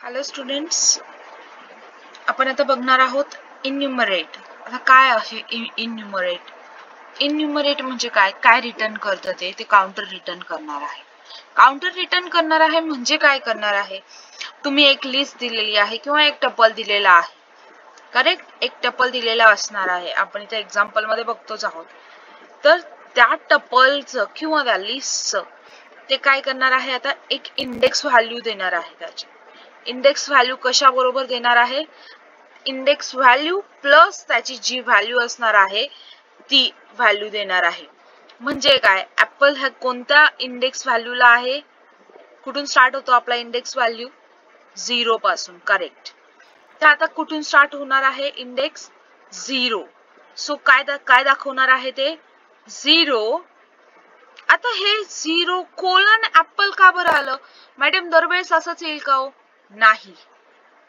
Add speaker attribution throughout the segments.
Speaker 1: Hello students, आपण आता बघणार आहोत इन्युमरेट. आता काय आहे इन्युमरेट? इन्युमरेट म्हणजे काय? काय रिटर्न करतं ते काउंटर रिटर्न करणार आहे. काउंटर रिटर्न करणार आहे म्हणजे काय करणार आहे? तुम्ही एक लिस्ट दिलेली आहे किंवा एक टपल दिलेला आहे, करेक्ट? एक टपल दिलेला असणार आहे. आपण इथे एक्झाम्पल मध्ये बघतोच आहोत. तर त्या टपलचं किंवा त्या लिस्टचं ते काय करणार आहे? आता एक इंडेक्स व्हॅल्यू देणार आहे. त्याची इंडेक्स व्हॅल्यू कशा बरोबर देणार आहे? इंडेक्स व्हॅल्यू प्लस त्याची जी व्हॅल्यू असणार आहे ती व्हॅल्यू देणार आहे. म्हणजे काय? ऍपल हा कोणत्या इंडेक्स व्हॅल्यूला आहे? कुठून स्टार्ट होतो आपला इंडेक्स व्हॅल्यू? 0 पासून, करेक्ट. तर आता कुठून स्टार्ट होणार आहे इंडेक्स? 0. सो काय दाखवणार आहे ते? 0. आता हे 0 कोलन ऍपल का बरं आलं? मॅडम दरवेळेस असंच येईल का हो? नाही.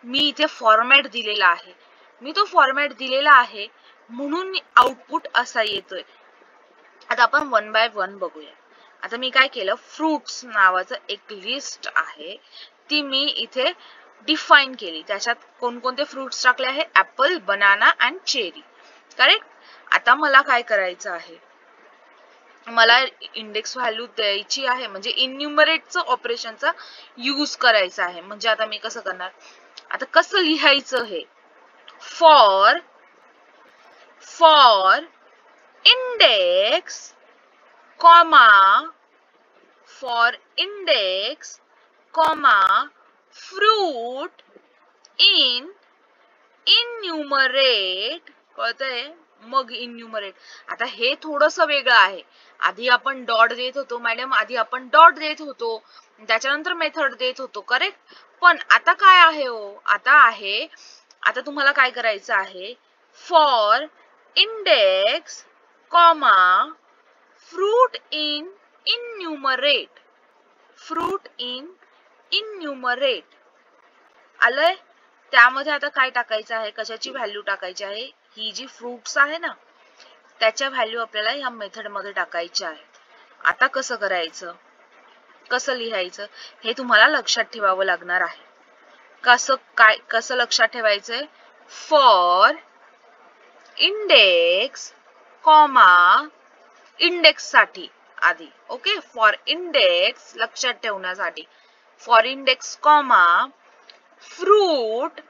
Speaker 1: मी इथे फॉर्मॅट दिलेला आहे. मी तो फॉर्मॅट दिलेला आहे म्हणून आउटपुट असा येतोय. आता आपण वन बाय वन बघूया. आता मी काय केलं? फ्रुट्स नावाचं एक लिस्ट आहे, ती मी इथे डिफाइन केली. त्याच्यात कोणकोणते फ्रुट्स टाकले आहे? Apple, banana and cherry, correct. आता मला काय करायचं आहे? मला इंडेक्स व्हॅल्यू द्यायची आहे, म्हणजे इन्युमरेटचं ऑपरेशनचा यूज करायचा आहे. म्हणजे आता मी कसं करणार? आता कसं लिहायचं हे? For index comma fruit in enumerate, कळतंय? मग इन्युमरेट. आता हे थोडस वेगळं आहे. आधी आपण डॉट देत होतो मॅडम, त्याच्यानंतर मेथड देत होतो, करेक्ट. पण आता काय आहे हो? आता तुम्हाला काय करायचं आहे? For index comma fruit in enumerate आलंय. त्यामध्ये आता काय टाकायचं आहे? कशाची व्हॅल्यू टाकायची आहे? ही जी फ्रुट्स आहे ना, त्याच्या व्हॅल्यू आपल्याला या मेथड मध्ये टाकायच्या आहेत. आता कसं करायचं? कसं लिहायचं? हे तुम्हाला लक्षात ठेवावं लागणार आहे. कसं लक्षात ठेवायचंय? फॉर इंडेक्स कॉमा इंडेक्स साठी आधी, ओके. फॉर इंडेक्स लक्षात ठेवण्यासाठी फॉर इंडेक्स कॉमा फ्रूट.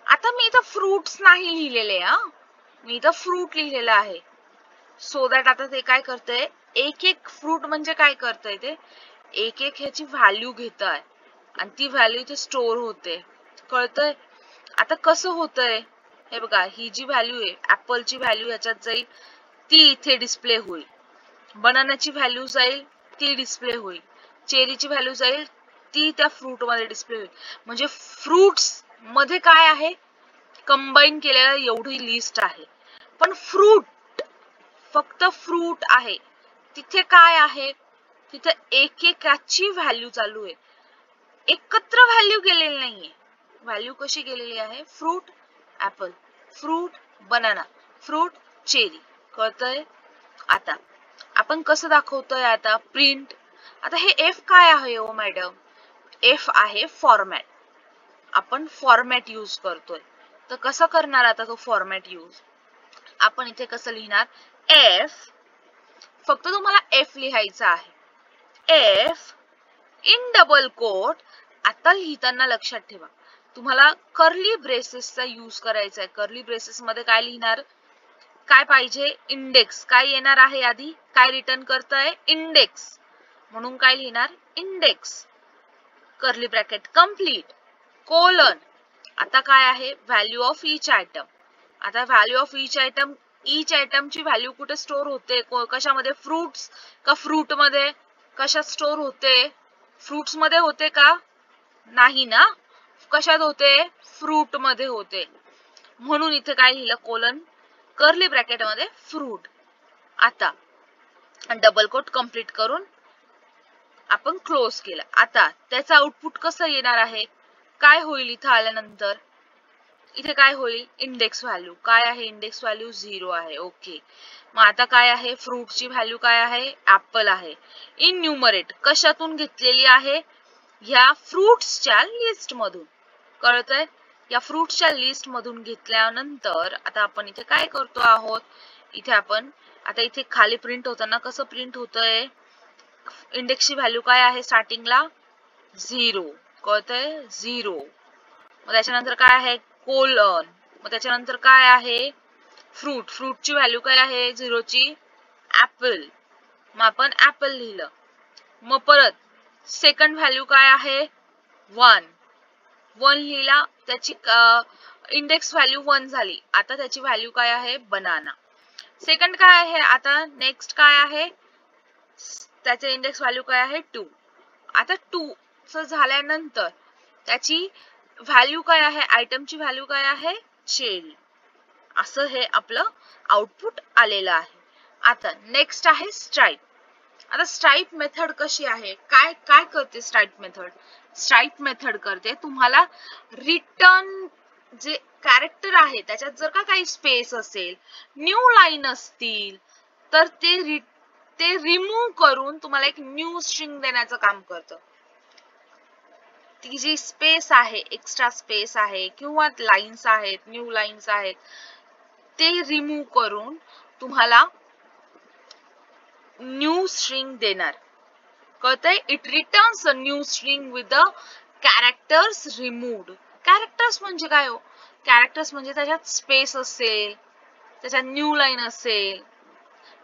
Speaker 1: आता मी इथं फ्रुट्स नाही लिहिलेले, मी इथं फ्रूट लिहिलेलं आहे. सो दॅट आता ते काय करतंय? एक एक फ्रूट म्हणजे काय करतंय? ते एक एक ह्याची व्हॅल्यू घेत आहे आणि ती व्हॅल्यू इथे स्टोअर होते, कळतंय? आता कसं होतंय? हे बघा, ही जी व्हॅल्यू आहे ऍपलची व्हॅल्यू ह्याच्यात जाईल, ती इथे डिस्प्ले होईल. बनानाची व्हॅल्यू जाईल, ती डिस्प्ले होईल. चेरीची व्हॅल्यू जाईल, ती त्या फ्रूट मध्ये डिस्प्ले होईल. म्हणजे फ्रुट्स मध्ये काय आहे? कंबाईन केलेलं एवढी लिस्ट आहे. पण फक्त फ्रूट आहे. तिथे काय आहे? तिथे एकेकाची व्हॅल्यू चालू आहे, एकत्र व्हॅल्यू गेलेली नाहीये. व्हॅल्यू कशी गेलेली आहे? Fruit apple, fruit banana, fruit cherry, कळतंय? आता आपण कसं दाखवतोय? आता प्रिंट. आता हे एफ काय आहे हो मॅडम? एफ आहे फॉर्मॅट. आपण फॉर्मॅट यूज करतोय. तर कसं करणार आता तो फॉर्मॅट यूज? आपण इथे कसं लिहिणार? एफ, फक्त तुम्हाला एफ लिहायचा आहे. F in double quote. आता लिहिताना लक्षात ठेवा, तुम्हाला कर्ली ब्रेसेसचा यूज करायचा आहे. कर्ली ब्रेसेस मध्ये काय लिहिणार? काय पाहिजे? इंडेक्स. काय येणार आहे आधी? काय रिटर्न करतंय? इंडेक्स. म्हणून काय लिहिणार? Index, curly bracket complete, colon. आता काय आहे? Value of each item. आता व्हॅल्यू ऑफ ईच आयटमची व्हॅल्यू कुठे स्टोअर होते? कशामध्ये? फ्रुट्स का फ्रूट मध्ये? कशात स्टोअर होते? फ्रुट्स मध्ये होते का? नाही ना. कशात होते? फ्रूट मध्ये होते. म्हणून इथे काय लिहिलं? कोलन, कर्ली ब्रॅकेट मध्ये फ्रूट. आता डबल कोट कंप्लीट करून आपण क्लोज केलं. आता त्याचं आउटपुट कसं येणार आहे? काय होईल इथं आल्यानंतर? इथे काय होईल? इंडेक्स व्हॅल्यू काय आहे? इंडेक्स व्हॅल्यू 0 आहे, ओके. मग आता काय आहे? फ्रूटची व्हॅल्यू काय आहे? ऍपल आहे. इन्युमरेट कशातून घेतलेली आहे? ह्या फ्रुट्सच्या लिस्ट मधून. कळतंय? या फ्रूट्सच्या लिस्ट मधून घेतल्यानंतर आता आपण इथे काय करतो आहोत, इथे आपण आता इथे खाली प्रिंट होताना कसं प्रिंट होतंय, इंडेक्सची व्हॅल्यू काय आहे स्टार्टिंगला 0, कळतंय 0. मग त्याच्यानंतर काय आहे कोलन, मग त्याच्यानंतर काय आहे फ्रूट, फ्रूटची व्हॅल्यू काय आहे 0 ची ऍपल, मग आपण ऍपल लिहिलं. मग परत सेकंड व्हॅल्यू काय आहे 1 लिहिला, त्याची इंडेक्स व्हॅल्यू 1 झाली. आता त्याची व्हॅल्यू काय आहे बनाना. सेकंड काय आहे, आता नेक्स्ट काय आहे, त्याचे इंडेक्स व्हॅल्यू काय आहे 2. आता 2 च झाल्यानंतर त्याची व्हॅल्यू काय आहे, आयटमची व्हॅल्यू काय आहे चेरी. असं हे आपलं आउटपुट आलेलं आहे. आता नेक्स्ट आहे स्ट्राइप. आता स्ट्राइप मेथड कशी आहे, काय काय करते स्ट्राइप मेथड, स्ट्राइप मेथड करते तुम्हाला रिटर्न जे कॅरेक्टर आहे त्याच्यात जर का काही स्पेस असेल, न्यू लाईन असतील, तर ते रिमूव्ह करून तुम्हाला एक न्यू स्ट्रिंग देण्याचं काम करतं. ती जी स्पेस आहे, एक्स्ट्रा स्पेस आहे किंवा लाईन्स आहेत, न्यू लाईन्स आहेत, ते रिमूव्ह करून तुम्हाला न्यू स्ट्रिंग देणार. कळतंय? It returns a new string with the characters removed. Characters म्हणजे काय हो, कॅरेक्टर्स म्हणजे त्याच्यात स्पेस असेल, त्याच्यात न्यू लाईन असेल,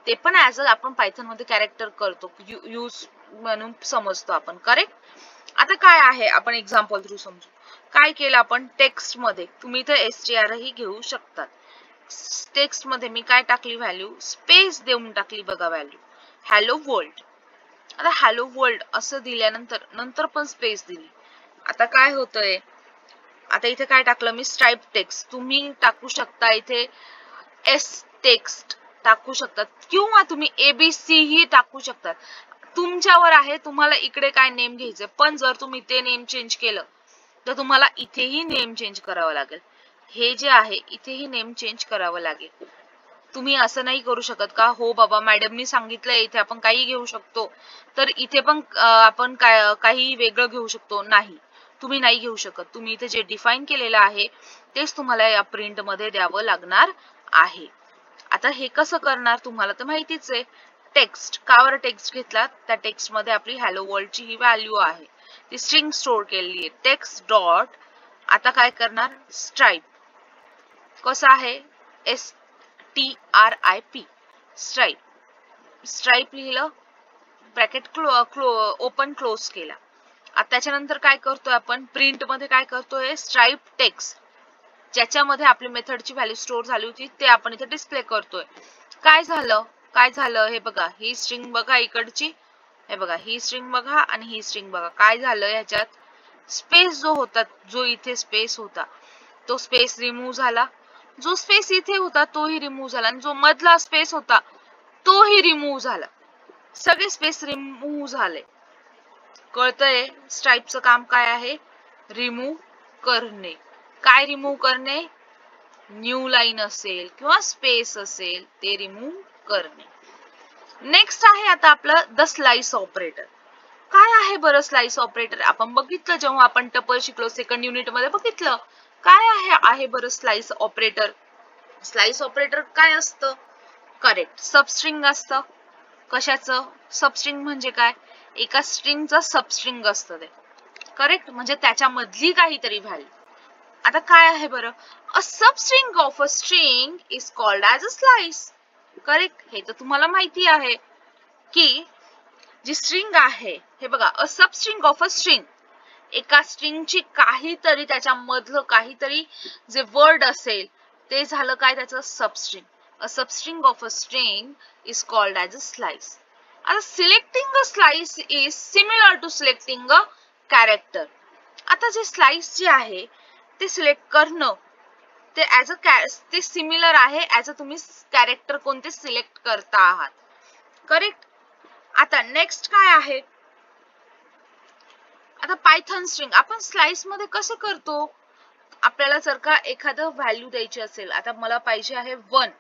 Speaker 1: ते पण ऍज अ आपण पायथन मध्ये कॅरेक्टर करतो, यूज म्हणून समजतो आपण. करेक्ट? आता काय आहे आपण एक्झाम्पल थ्रू समजू. काय केलं आपण टेक्स्ट मध्ये, तुम्ही इथे str ही घेऊ शकतात. टेक्स्ट मध्ये मी काय टाकली व्हॅल्यू, स्पेस देऊन टाकली बघा व्हॅल्यू हॅलो वर्ल्ड. आता हॅलो वर्ल्ड असं दिल्यानंतर नंतर पण स्पेस दिली. आता काय होतंय, आता इथे काय टाकलं मी स्ट्राइप टेक्स्ट, तुम्ही टाकू शकता इथे एस टेक्स्ट टाकू शकतात किंवा तुम्ही ABC ही टाकू शकतात. तुमच्यावर आहे तुम्हाला इकडे काय नेम घ्यायचं. पण जर तुम्ही ते नेम चेंज केलं तर तुम्हाला इथेही नेम चेंज करावं लागेल. हे जे आहे इथेही नेम चेंज करावं लागेल. तुम्ही असं नाही करू शकत का हो बाबा मॅडमनी सांगितलंय इथे आपण काही घेऊ शकतो तर इथे पण आपण काही वेगळं घेऊ शकतो. नाही, तुम्ही नाही घेऊ शकत. तुम्ही इथे जे डिफाइन केलेलं आहे तेच तुम्हाला या प्रिंट मध्ये द्यावं लागणार आहे. आता हे कसं करणार तुम्हाला तर माहितीच आहे. टेक्स्ट, कावर टेक्स्ट घेतला, त्या टेक्स्ट मध्ये आपली हॅलो वर्ल्ड ची ही व्हॅल्यू आहे, ती स्ट्रिंग स्टोअर केलेली आहे. टेक्स्ट डॉट आता काय करणार स्ट्राइप, कसं आहे STRIP स्ट्राइप. स्ट्राइप लिहिलं, ब्रॅकेट ओपन क्लोज केला. आता त्याच्यानंतर काय करतोय आपण प्रिंट मध्ये काय करतोय स्ट्राइप टेक्स्ट, ज्याच्यामध्ये आपली मेथडची व्हॅल्यू स्टोअर झाली होती ते आपण इथे डिस्प्ले करतोय. काय झालं हे बघा, ही स्ट्रिंग बघा इकडची, हे बघा ही स्ट्रिंग बघा आणि ही स्ट्रिंग बघा. काय झालं ह्याच्यात स्पेस जो होता, जो इथे स्पेस होता तो स्पेस रिमूव्ह झाला, जो स्पेस इथे होता तोही रिमूव्ह झाला आणि जो मधला स्पेस होता तोही रिमूव्ह झाला. सगळे स्पेस रिमूव्ह झाले. कळतंय स्ट्राइपचं काम काय आहे, रिमूव्ह करणे. काय रिमूव्ह करणे, न्यू लाईन असेल किंवा स्पेस असेल ते रिमूव्ह करणे. नेक्स्ट आहे आता आपलं द स्लाइस ऑपरेटर. काय आहे बरं स्लाइस ऑपरेटर, आपण बघितलं जेव्हा आपण टपल शिकलो सेकंड युनिट मध्ये बघितलं. काय आहे बरं स्लाइस ऑपरेटर. स्लाइस ऑपरेटर काय असतं, करेक्ट सबस्ट्रिंग असतं. कशाचं सबस्ट्रिंग म्हणजे काय, एका स्ट्रिंगचं सबस्ट्रिंग असतं ते. करेक्ट, म्हणजे त्याच्यामधली काहीतरी व्हॅल्यू. आता काय आहे बरं, a substring of a string is called as a slice. Correct, हे तर तुम्हाला माहिती आहे की जी स्ट्रिंग आहे, हे बघा अ सबस्ट्रिंग ऑफ अ स्ट्रिंग, एका स्ट्रिंगची काहीतरी त्याच्यामधलं काहीतरी जे वर्ड असेल ते झालं काय त्याचं substring. A substring of a string is called as a slice. आता selecting a slice is similar to selecting a character. आता जे स्लाइस जे आहे ते सिलेक्ट करणं ते ॲज अ ते सिमिलर आहे ॲज अ तुम्ही कॅरेक्टर कोणते सिलेक्ट करता आहात. करेक्ट. आता नेक्स्ट काय आहे, आता पायथन स्ट्रिंग आपण स्लाइस मध्ये कसं करतो, आपल्याला जर का एखादं व्हॅल्यू द्यायची असेल, आता मला पाहिजे आहे 1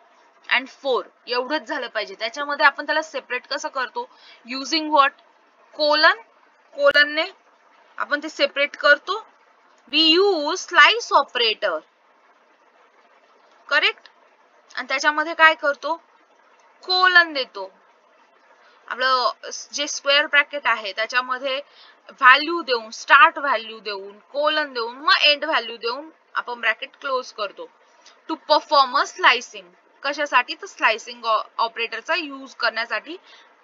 Speaker 1: and 4 एवढंच झालं पाहिजे, त्याच्यामध्ये आपण त्याला सेपरेट कसं करतो, युजिंग व्हॉट कोलनने आपण ते सेपरेट करतो we use slice operator, correct. आणि त्याच्यामध्ये काय करतो, कोलन देतो. आपलं जे स्क्वेअर ब्रॅकेट आहे त्याच्यामध्ये व्हॅल्यू देऊन, स्टार्ट व्हॅल्यू देऊन, कोलन देऊन, मग एंड व्हॅल्यू देऊन आपण ब्रॅकेट क्लोज करतो. To perform a slicing. कशासाठी, तर स्लाइसिंग ऑपरेटरचा यूज करण्यासाठी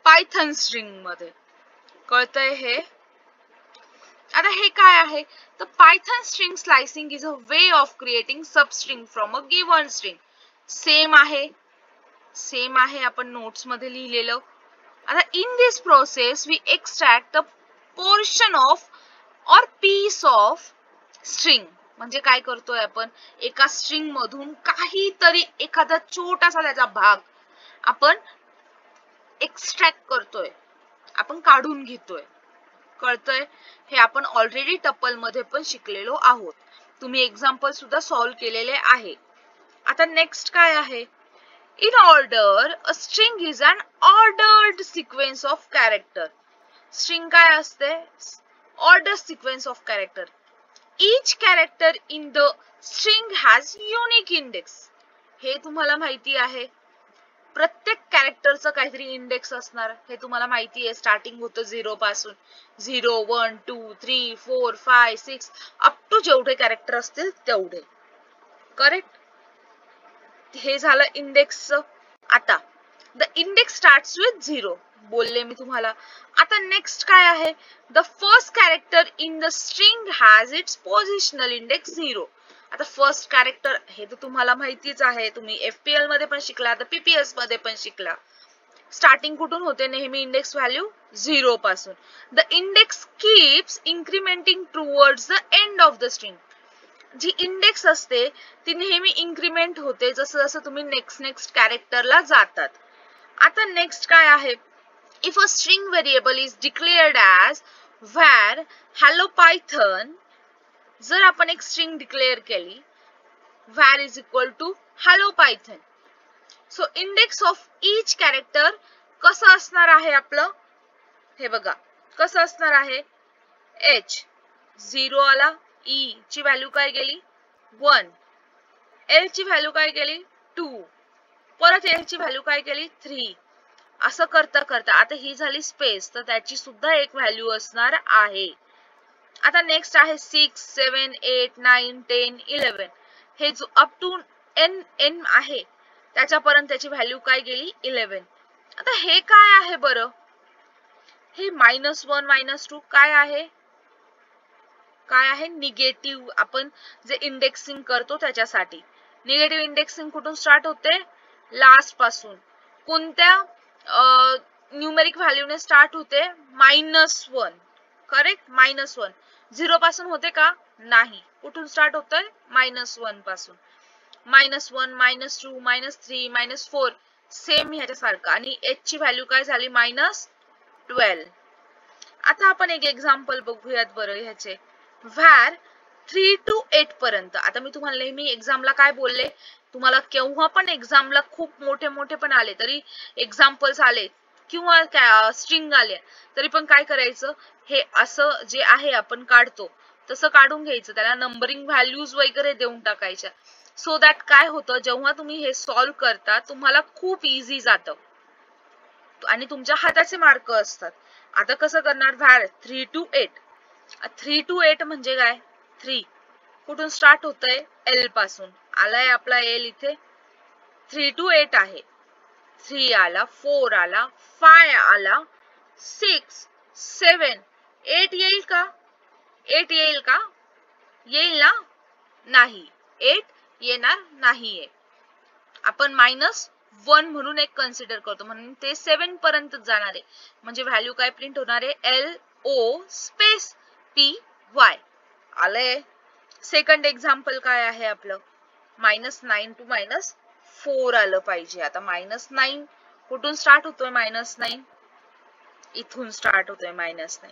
Speaker 1: पायथन स्ट्रिंग मध्ये. कळतंय हे. आता हे काय आहे, तर Python string slicing is a way of creating substring from a given string. Same आहे आपण नोट्स मध्ये लिहिलेलं. आता in this process we extract the portion of or piece of string. म्हणजे काय करतोय आपण, एका स्ट्रिंग मधून काहीतरी एखादा छोटासा त्याचा भाग आपण एक्सट्रॅक्ट करतोय, आपण काढून घेतोय. कळतंय. हे आपण ऑलरेडी टपल मध्ये पण शिकलेलो आहोत. तुम्ही एक्झाम्पल सुद्धा सॉल्व्ह केलेले आहे. आता नेक्स्ट काय आहे, in order a string is an ordered sequence of character. String काय असते, ordered sequence of character. Each character in the string has unique index. हे तुम्हाला माहिती आहे. प्रत्येक कॅरेक्टरचं काहीतरी इंडेक्स असणार, हे तुम्हाला माहिती आहे. स्टार्टिंग होतं 0 पासून, 0 1 2 3 4 5 6 अप टू जेवढे कॅरेक्टर असतील तेवढे. करेक्ट. हे झालं इंडेक्सचं. आता द इंडेक्स स्टार्ट्स विथ 0 बोलले मी तुम्हाला. आता नेक्स्ट काय आहे, the first character in the string has its positional index 0. आता फर्स्ट कॅरेक्टर हे तर तुम्हाला माहितीच आहे, तुम्ही एफपीएल मध्ये पण शिकला, तर पीपीएस मध्ये पण शिकला. स्टार्टिंग कुठून होते, नेहमी इंडेक्स व्हॅल्यू 0 पासून. The index keeps incrementing towards the end of the string. जी इंडेक्स असते ती नेहमी इन्क्रिमेंट होते जसं जसं तुम्ही नेक्स्ट कॅरेक्टरला जातात. आता नेक्स्ट काय आहे, if a string variable is declared as var hello Python. जर आपण एक स्ट्रिंग डिक्लेअर केली, var is equal to hello Python, so index of each character कसं असणार आहे आपलं, हे बघा कसं असणार आहे. एच 0 आला, ई ची व्हॅल्यू काय गेली 1, एल ची व्हॅल्यू काय गेली 2, परत एल ची व्हॅल्यू काय गेली 3. असं करता करता आता ही झाली स्पेस, तर त्याची सुद्धा एक व्हॅल्यू असणार आहे. आता नेक्स्ट आहे 6 7 8 9 10 11. हे जो अप टू एन आहे त्याच्यापर्यंत त्याची व्हॅल्यू काय गेली 11. आता हे काय आहे बरं, हे -1 -2 काय आहे, काय आहे निगेटिव्ह. आपण जे इंडेक्सिंग करतो त्याच्यासाठी निगेटिव्ह इंडेक्सिंग कुठून स्टार्ट होते, लास्ट पासून. कोणत्या न्यूमेरिक व्हॅल्यूने स्टार्ट होते, -1. करेक्ट. -1 0 पासून होते का, नाही. कुठून स्टार्ट होतोय, -1 पासून. -1 -2 -3 -4 सेम ह्याच्यासारखं. आणि एच ची व्हॅल्यू काय झाली -12. आता आपण एक एक्झाम्पल बघूयात बरं ह्याचे. व्हॅर 3 to 8 पर्यंत. आता मी तुम्हाला नेहमी एक्झामला काय बोलले, तुम्हाला केव्हा पण एक्झामला खूप मोठे पण आले तरी, एक्झाम्पल्स आले किंवा स्ट्रिंग आले तरी पण काय करायचं, हे असं जे आहे आपण काढतो तसं काढून घ्यायचं, त्याला नंबरिंग व्हॅल्यूज वगैरे देऊन टाकायच्या. सो दॅट काय होतं, जेव्हा तुम्ही हे सॉल्व्ह करता तुम्हाला खूप इझी जातं आणि तुमच्या हाताचे मार्क असतात. आता कसं करणार, व्हॅर 3 to 8. 3 to 8 म्हणजे काय, 3 कुठून स्टार्ट होतंय, एल पासून. आलाय आपला एल इथे, 3 to 8 आहे. 3 आला, 4 आला, 5 आला, 6 7 8 येईल का, 8 येईल का, येईल ना, नाही 8 येणार नाहीये. आपण -1 म्हणून एक कन्सिडर करतो, म्हणून ते 7 पर्यंत जाणार आहे. म्हणजे व्हॅल्यू काय प्रिंट होणार आहे, L O space P Y. आलंय. सेकंड एक्झाम्पल काय आहे आपलं, -9 to -4 आलं पाहिजे. आता -9 कुठून स्टार्ट होतोय, -9 इथून स्टार्ट होतोय -9.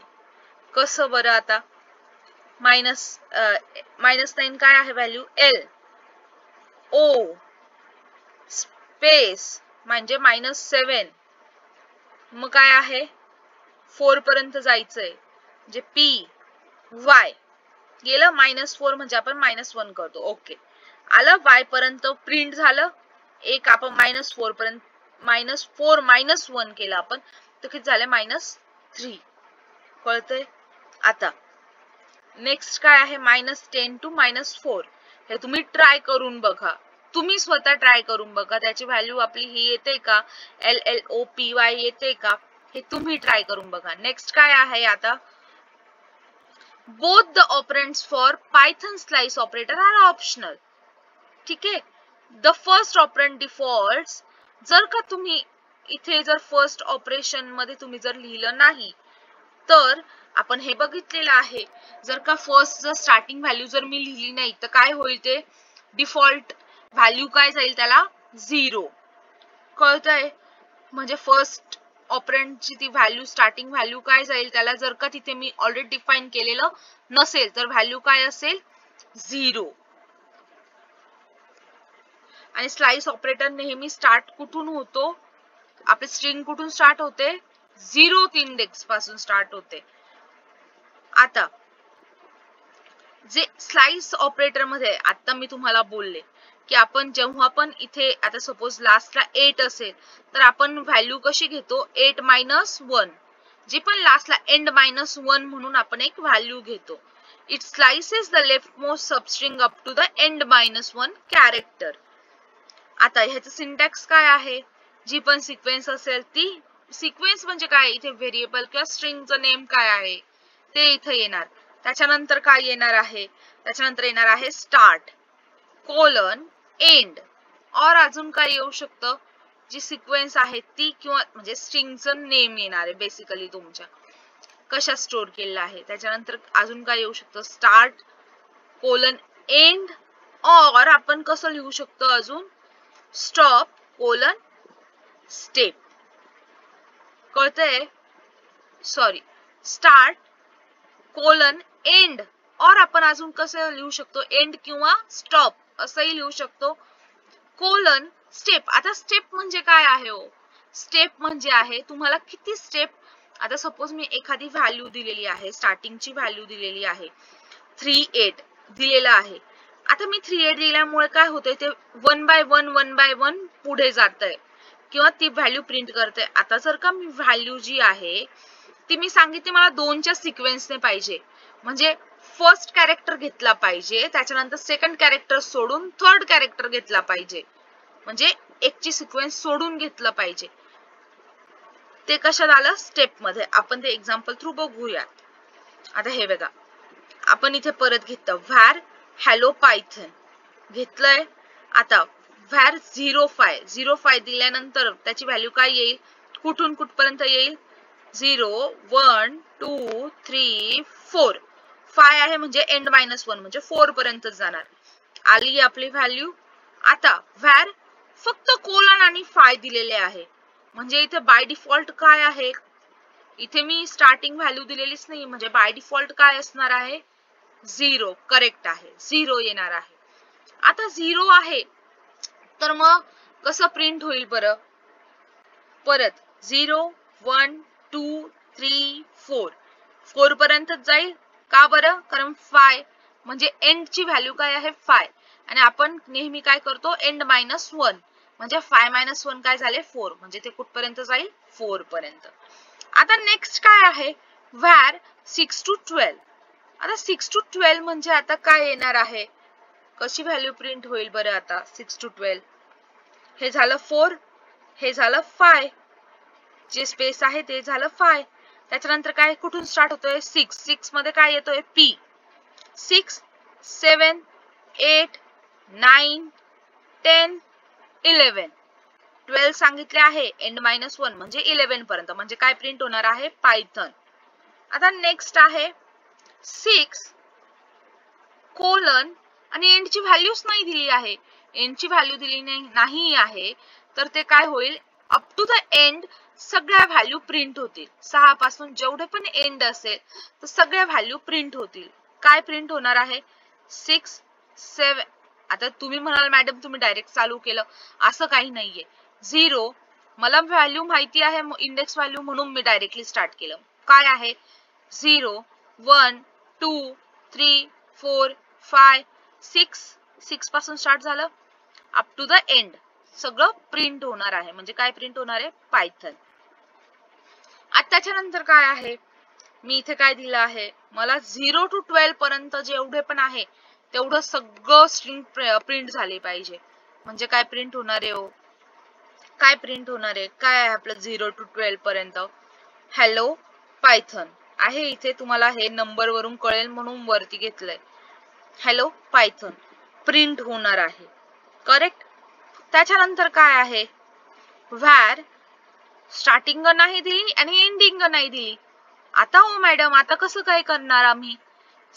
Speaker 1: कसं बरं, आता -9 काय आहे व्हॅल्यू, एल ओ स्पेस म्हणजे -7. मग काय आहे 4 पर्यंत जायचंय, म्हणजे पी वाय. गेलं -4 म्हणजे आपण -1 करतो. ओके, आलं y पर्यंत प्रिंट झालं. एक आपण -4 पर्यंत -4 -1 केलं आपण, तर किती झाले -3. कळतंय? आता नेक्स्ट काय आहे, -10 to -4. हे तुम्ही ट्राय करून बघा, तुम्ही स्वतः ट्राय करून बघा, त्याची व्हॅल्यू आपली ही येते का, LLOPY येते का, हे तुम्ही ट्राय करून बघा. नेक्स्ट काय आहे आता, both the operands for Python slice operator are optional. ठीक आहे, the first operand defaults. जर का तुम्ही इथे जर फर्स्ट ऑपरेशन मध्ये तुम्ही जर लिहिलं नाही, तर आपण हे बघितलेलं आहे, जर का फर्स्ट जर स्टार्टिंग व्हॅल्यू जर मी लिहिली नाही, तर काय होईल, ते डिफॉल्ट व्हॅल्यू काय जाईल, त्याला 0. कळतंय? म्हणजे फर्स्ट ऑपरंडची ती व्हॅल्यू, स्टार्टिंग व्हॅल्यू काय जाईल, त्याला जर का तिथे मी ऑलरेडी डिफाइन केलेलं नसेल, तर व्हॅल्यू काय असेल, 0. आणि स्लाइस ऑपरेटर नेहमी स्टार्ट कुठून होतो, आपली स्ट्रिंग कुठून स्टार्ट होते, 0th इंडेक्स पासून स्टार्ट होते. आता जे स्लाइस ऑपरेटर मध्ये आता मी तुम्हाला बोलले की आपण जेव्हा पण इथे आता सपोज लास्टला 8 असेल, तर आपण व्हॅल्यू कशी घेतो, 8 - 1. जे पण लास्टला एंड -1 म्हणून आपण एक व्हॅल्यू घेतो. It slices the left most substring up to the end -1 character. आता ह्याचं सिंटॅक्स काय आहे, जी पण सिक्वेन्स असेल ती, सिक्वेन्स म्हणजे काय, इथे व्हेरिएबल किंवा स्ट्रिंगचं नेम काय आहे ते इथे येणार. त्याच्यानंतर काय येणार आहे, त्याच्यानंतर येणार आहे स्टार्ट, कोलन, एंड, और अजून काय येऊ शकतं, जी सिक्वेन्स आहे ती, किंवा म्हणजे स्ट्रिंगचं नेम येणार आहे बेसिकली तुमच्या कशा स्टोअर केलेला आहे. त्याच्यानंतर अजून काय येऊ शकतं, स्टार्ट, कोलन, एंड, और आपण कसं लिहू शकतो अजून, स्टॉप, कोलन, स्टेप. कळतंय? सॉरी, स्टार्ट, कोलन, एंड, और आपण अजून कसं लिहू शकतो, एंड किंवा स्टॉप असंही लिहू शकतो, कोलन, स्टेप. आता स्टेप म्हणजे काय आहे हो, स्टेप म्हणजे आहे तुम्हाला किती स्टेप, आता सपोज मी एखादी व्हॅल्यू दिलेली आहे, स्टार्टिंगची व्हॅल्यू दिलेली आहे 3-8 दिलेलं आहे. आता मी 3-8 दिल्यामुळे काय होतंय, ते 1 by 1 पुढे जातंय किंवा ती व्हॅल्यू प्रिंट करते. आता जर का मी व्हॅल्यू जी आहे ती मी सांगितली मला 2च्या सिक्वेन्सने पाहिजे, म्हणजे फर्स्ट कॅरेक्टर घेतला पाहिजे, त्याच्यानंतर सेकंड कॅरेक्टर सोडून थर्ड कॅरेक्टर घेतला पाहिजे, म्हणजे एकची सिक्वेन्स सोडून घेतलं पाहिजे. ते कशात आलं, स्टेप मध्ये. आपण ते एक्झाम्पल थ्रू बघूया. आता हे बघा, आपण इथे परत घेतलं var hello python घेतलंय. आता var 05 दिल्यानंतर त्याची व्हॅल्यू काय येईल, कुठून कुठपर्यंत येईल, 0 1 2 3 4. 5 आहे म्हणजे एंड -1 म्हणजे 4 पर्यंत जाणार. आली आपली व्हॅल्यू. आता var फक्त कोलन आणि 5 दिलेले आहे, म्हणजे इथे बाय डिफॉल्ट काय आहे, इथे मी स्टार्टिंग व्हॅल्यू दिलेलीच नाही, म्हणजे बाय डिफॉल्ट काय असणार आहे, 0. करेक्ट आहे, 0 येणार आहे. आता 0 आहे तर मग कसं प्रिंट होईल बरं, परत 0 1 2 3 4 पर्यंत जाईल. का बरं, कारण 5 म्हणजे एंडची व्हॅल्यू काय आहे 5, आणि आपण नेहमी काय करतो, एंड -1 म्हणजे 5 - 1 काय झाले 4, म्हणजे ते कुठपर्यंत जाईल, 4 पर्यंत. आता नेक्स्ट काय आहे, var 6 to 12. आता 6 to 12 म्हणजे आता काय येणार आहे, कशी व्हॅल्यू प्रिंट होईल बरं, आता 6 to 12, हे झालं 4, हे झालं 5, जे स्पेस आहे ते झालं 5. त्याच्यानंतर काय, कुठून स्टार्ट होतोय, 6 मध्ये काय येतोय, p, 6 7 8 9 10 11 12 सांगितले आहे, एंड -1 म्हणजे 11 पर्यंत, म्हणजे काय प्रिंट होणार आहे, पायथन. आता नेक्स्ट आहे 6 कोलन, आणि एंडची व्हॅल्यूच नाही दिली आहे, एंडची व्हॅल्यू दिली नाही आहे, तर ते काय होईल, अप टू द एंड सगळ्या व्हॅल्यू प्रिंट होतील. 6 पासून जेवढे पण एंड असेल तर सगळ्या व्हॅल्यू प्रिंट होतील. काय प्रिंट होणार आहे, 6 7. आता तुम्ही म्हणाल मॅडम तुम्ही डायरेक्ट चालू केलं, असं काही नाहीये. 0 मला व्हॅल्यू माहिती आहे, इंडेक्स व्हॅल्यू, म्हणून मी डायरेक्टली स्टार्ट केलं. काय आहे, 0 1 2 3 4 5 6 पासून स्टार्ट झालं अप टू द एंड सगळं प्रिंट होणार आहे. म्हणजे काय प्रिंट होणार आहे? पायथन. आता त्याच्यानंतर काय आहे? मी इथे काय दिलं आहे? मला 0 to 12 पर्यंत जेवढे पण आहे तेवढं सगळं स्ट्रिंग प्रिंट झाले पाहिजे. म्हणजे काय प्रिंट होणार आहे? काय प्रिंट होणार आहे? काय आहे आपलं 0 to 12 पर्यंत? हॅलो पायथन आहे. इथे तुम्हाला हे नंबर वरून कळेल म्हणून वरती घेतलंय. हॅलो पायथन प्रिंट होणार आहे. करेक्ट. त्याच्यानंतर काय आहे? व्हॅर स्टार्टिंग नाही दिली आणि एंडिंग नाही दिली. आता हो मॅडम आता कसं काय करणार आम्ही?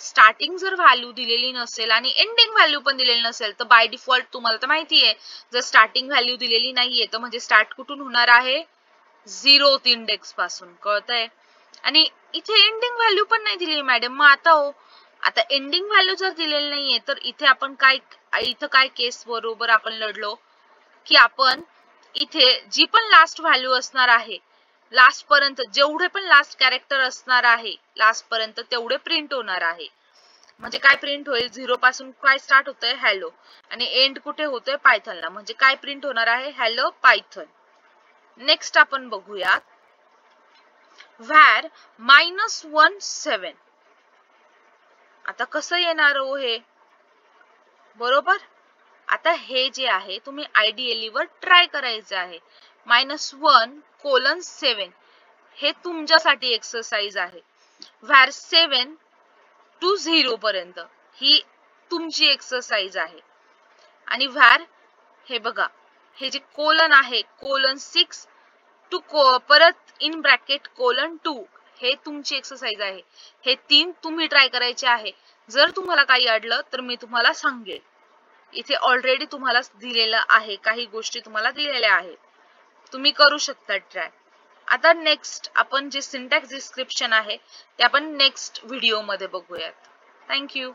Speaker 1: स्टार्टिंग जर व्हॅल्यू दिलेली नसेल आणि एंडिंग व्हॅल्यू पण दिलेली नसेल तर बाय डिफॉल्ट तुम्हाला तर माहिती आहे जर स्टार्टिंग व्हॅल्यू दिलेली नाहीये तर म्हणजे स्टार्ट कुठून होणार आहे? 0th इंडेक्स पासून. कळतंय? आणि इथे एंडिंग व्हॅल्यू पण नाही दिली मॅडम. मग आता हो आता एंडिंग व्हॅल्यू जर दिलेली नाहीये तर इथे आपण काय केस बरोबर आपण लढलो की आपण इथे जी पण लास्ट व्हॅल्यू असणार आहे लास्ट पर्यंत जेवढे पण लास्ट कॅरेक्टर असणार आहे लास्ट पर्यंत तेवढे प्रिंट होणार आहे. म्हणजे काय प्रिंट होईल? 0 पासून काय स्टार्ट होतंय? हॅलो आणि एंड कुठे होतोय? पायथनला. म्हणजे काय प्रिंट होणार आहे? Hello Python. नेक्स्ट आपण बघूया व्हॅर -17. आता कसं येणार हो हे? बरोबर. आता हे जे आहे तुम्ही आयडियली वर ट्राय करायचे आहे. -1:7 हे तुमच्यासाठी एक्सरसाइज आहे. व्हॅर 7 to 0 पर्यंत ही तुमची एक्सरसाइज आहे. आणि व्हॅर हे बघा हे जे कोलन आहे :6 टू परत इन ब्रॅकेट :2 हे तुमची एक्सरसाइज आहे. हे 3 तुम्ही ट्राय करायचे आहे. जर तुम्हाला काही अडलं तर मी तुम्हाला सांगेल. इथे ऑलरेडी तुम्हाला दिलेलं आहे काही गोष्टी तुम्हाला दिलेल्या आहेत. तुम्ही करू शकता ट्राय. आता नेक्स्ट आपण जे सिंटॅक्स डिस्क्रिप्शन आहे ते आपण नेक्स्ट व्हिडिओ मध्ये बघूयात. Thank you.